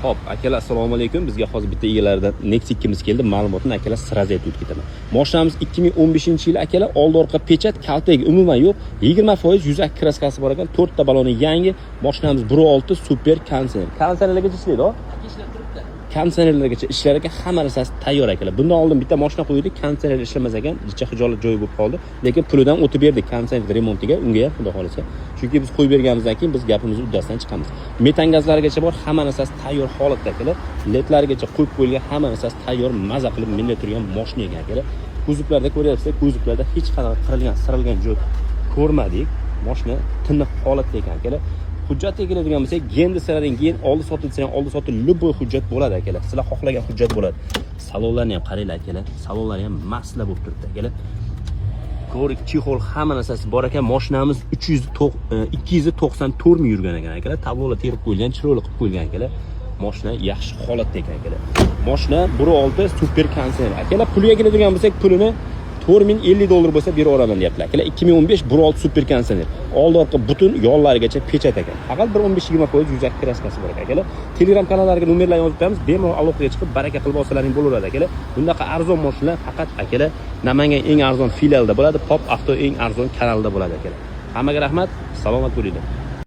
Hop, akalar assalomu alaykum. Bizga hozir bitta egalaridan Nexus 2 keldi. Ma'lumotni akalar sirazi aytib ketaman. Mashinamiz 2015-yil akalar oldi orqa pechat, kaltagi umuman yo'q. 20% yuzak kraskasi bor ekan. 4 ta baloni yangi. Mashinamiz 1.6 super konditsioner. Konditsionerlargacha ishlaydi-ku. Konditsionerlargacha ishlar ekan, hamma narsasi tayyor akalar. Bundan oldin bitta mashina qo'ydik, konditsioner ishlamas ekan, ichki hijolat joyi bo'lib qoldi. Lekin pulidan o'tib berdik konditsioner remontiga, unga ham xudo xolisa. Chunki biz qo'yib berganimizdan keyin biz gapimizni uddasidan chiqamiz. Metan gazlarigacha bor, hamma narsasi tayyor holatda akalar. Ledlarigacha qo'yib qo'yilgan, hamma narsasi tayyor, maza qilib minib turgan mashina ekan akalar. Kuzovlarda ko'ryapsizlar, kuzovlarda hech qanaqa qirilgan joy ko'rmadik. Mashina tiniq holatda ekan akalar. Hujjatga keladigan bo'lsak, endi siradan keyin oldi sotilsa ham oldi sotil любой hujjat bo'ladi akalar. Sizlar xohlagan hujjat bo'ladi. Salonlarni ham qaranglar akalar. Salonlar ham masla bo'lib turibdi akalar. Ko'rik, chexol, hamma narsasi bor ekan. Mashinamiz 294 ming yurgan ekan akalar. Tablolar terib qo'yilgan, chiroyli qilib qo'yilgan akalar. Mashina yaxshi holatda ekan akalar. Mashina 1.6 super konditsioner. Akalar puliga keladigan bo'lsak, pulini $4050 bo'lsa beraveraman deyaptilar. Akalar 2015 1.6 super konditsioner. Oldi orqa butun yollarigacha pechat ekan. Faqat 15-20% yuzak kraskasi bor ekan akalar. Telegram kanallariga nomerlarni yozib qo'yamiz. Bemalol aloqaga chiqib baraka qilib olsalaring bo'laveradi akalar. Bundaqa arzon mashinalar faqat akalar Namangan eng arzon filialda bo'ladi, Pop Avto eng arzon kanalda bo'ladi akalar. Hammaga rahmat, salomat bo'linglar.